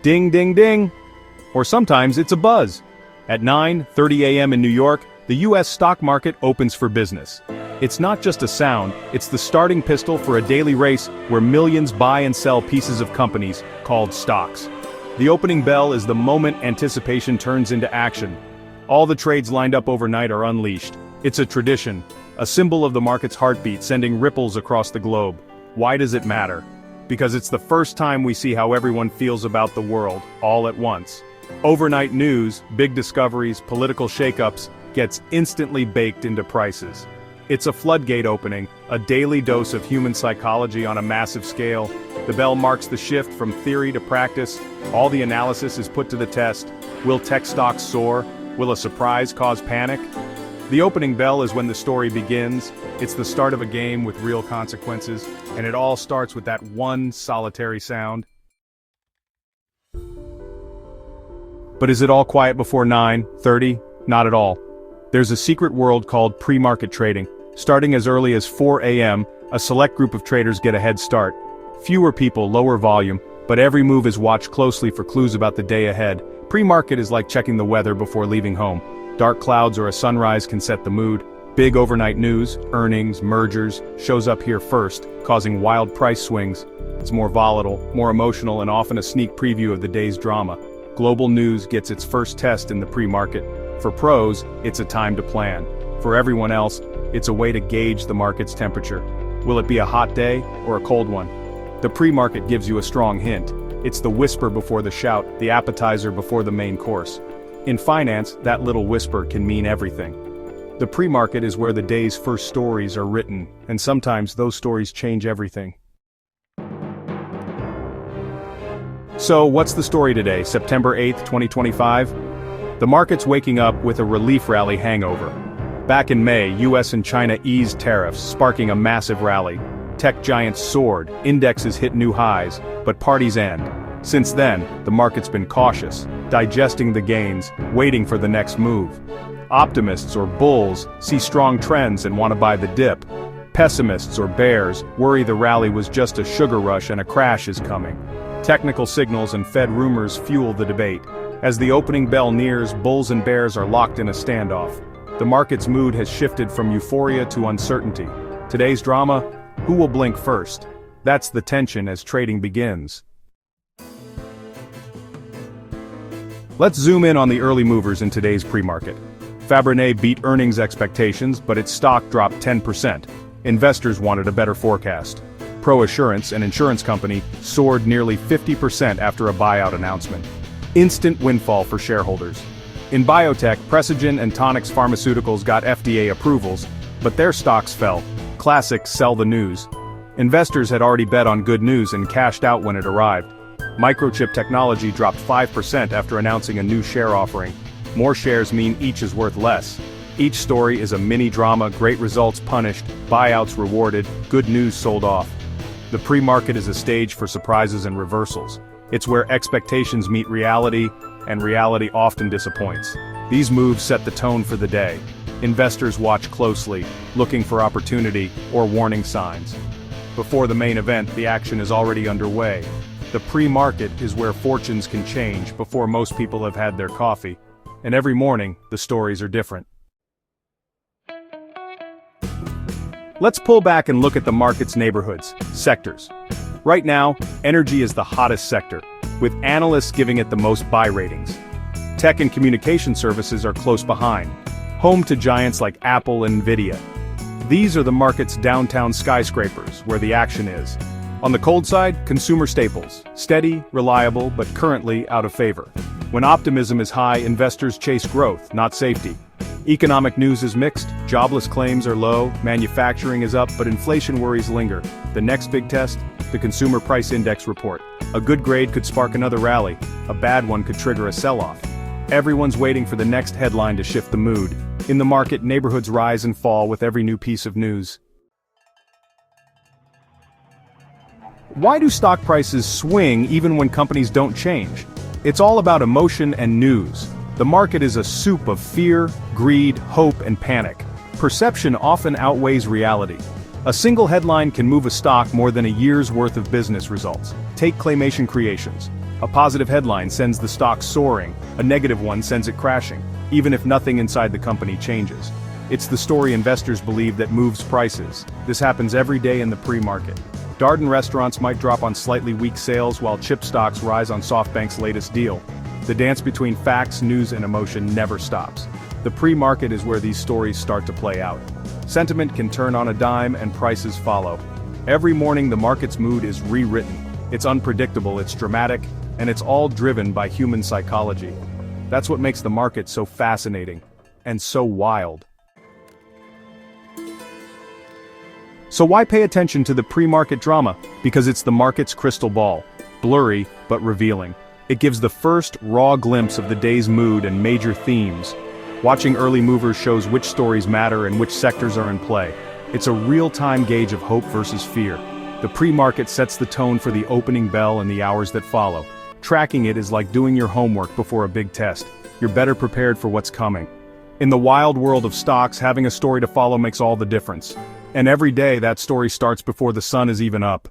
Ding ding ding! Or sometimes it's a buzz. At 9:30 a.m. in New York, the US stock market opens for business. It's not just a sound, it's the starting pistol for a daily race where millions buy and sell pieces of companies, called stocks. The opening bell is the moment anticipation turns into action. All the trades lined up overnight are unleashed. It's a tradition, a symbol of the market's heartbeat sending ripples across the globe. Why does it matter? Because it's the first time we see how everyone feels about the world, all at once. Overnight news, big discoveries, political shakeups, gets instantly baked into prices. It's a floodgate opening, a daily dose of human psychology on a massive scale. The bell marks the shift from theory to practice. All the analysis is put to the test. Will tech stocks soar? Will a surprise cause panic? The opening bell is when the story begins. It's the start of a game with real consequences, and it all starts with that one solitary sound. But is it all quiet before 9:30? Not at all. There's a secret world called pre-market trading. Starting as early as 4 a.m., a select group of traders get a head start. Fewer people, lower volume, but every move is watched closely for clues about the day ahead. Pre-market is like checking the weather before leaving home. Dark clouds or a sunrise can set the mood. Big overnight news, earnings, mergers, shows up here first, causing wild price swings. It's more volatile, more emotional, and often a sneak preview of the day's drama. Global news gets its first test in the pre-market. For pros, it's a time to plan. For everyone else, it's a way to gauge the market's temperature. Will it be a hot day or a cold one? The pre-market gives you a strong hint. It's the whisper before the shout, the appetizer before the main course. In finance, that little whisper can mean everything. The pre-market is where the day's first stories are written, and sometimes those stories change everything. So, what's the story today, September 8th, 2025? The market's waking up with a relief rally hangover. Back in May, US and China eased tariffs, sparking a massive rally. Tech giants soared, indexes hit new highs, but parties end. Since then, the market's been cautious, digesting the gains, waiting for the next move. Optimists or bulls see strong trends and want to buy the dip. Pessimists or bears worry the rally was just a sugar rush and a crash is coming. Technical signals and Fed rumors fuel the debate. As the opening bell nears, bulls and bears are locked in a standoff. The market's mood has shifted from euphoria to uncertainty. Today's drama: who will blink first? That's the tension as trading begins. Let's zoom in on the early movers in today's pre-market. Fabrinet beat earnings expectations, but its stock dropped 10%. Investors wanted a better forecast. ProAssurance, an insurance company, soared nearly 50% after a buyout announcement. Instant windfall for shareholders. In biotech, Precigen and Tonix Pharmaceuticals got FDA approvals, but their stocks fell. Classics sell the news. Investors had already bet on good news and cashed out when it arrived. Microchip Technology dropped 5% after announcing a new share offering. More shares mean each is worth less. Each story is a mini-drama, great results punished, buyouts rewarded, good news sold off. The pre-market is a stage for surprises and reversals. It's where expectations meet reality, and reality often disappoints. These moves set the tone for the day. Investors watch closely, looking for opportunity or warning signs. Before the main event, the action is already underway. The pre-market is where fortunes can change before most people have had their coffee. And every morning, the stories are different. Let's pull back and look at the market's neighborhoods, sectors. Right now, energy is the hottest sector, with analysts giving it the most buy ratings. Tech and communication services are close behind, home to giants like Apple and Nvidia. These are the market's downtown skyscrapers, where the action is. On the cold side, consumer staples, steady, reliable, but currently out of favor. When optimism is high, investors chase growth, not safety. Economic news is mixed, jobless claims are low, manufacturing is up, but inflation worries linger. The next big test? The Consumer Price Index report. A good grade could spark another rally, a bad one could trigger a sell-off. Everyone's waiting for the next headline to shift the mood. In the market, neighborhoods rise and fall with every new piece of news. Why do stock prices swing even when companies don't change? It's all about emotion and news. The market is a soup of fear, greed, hope, and panic. Perception often outweighs reality. A single headline can move a stock more than a year's worth of business results. Take Claymation Creations. A positive headline sends the stock soaring, a negative one sends it crashing, even if nothing inside the company changes. It's the story investors believe that moves prices. This happens every day in the pre-market. Darden restaurants might drop on slightly weak sales while chip stocks rise on SoftBank's latest deal. The dance between facts, news, and emotion never stops. The pre-market is where these stories start to play out. Sentiment can turn on a dime and prices follow. Every morning the market's mood is rewritten. It's unpredictable, it's dramatic, and it's all driven by human psychology. That's what makes the market so fascinating and so wild. So why pay attention to the pre-market drama? Because it's the market's crystal ball. Blurry, but revealing. It gives the first, raw glimpse of the day's mood and major themes. Watching early movers shows which stories matter and which sectors are in play. It's a real-time gauge of hope versus fear. The pre-market sets the tone for the opening bell and the hours that follow. Tracking it is like doing your homework before a big test. You're better prepared for what's coming. In the wild world of stocks, having a story to follow makes all the difference. And every day that story starts before the sun is even up.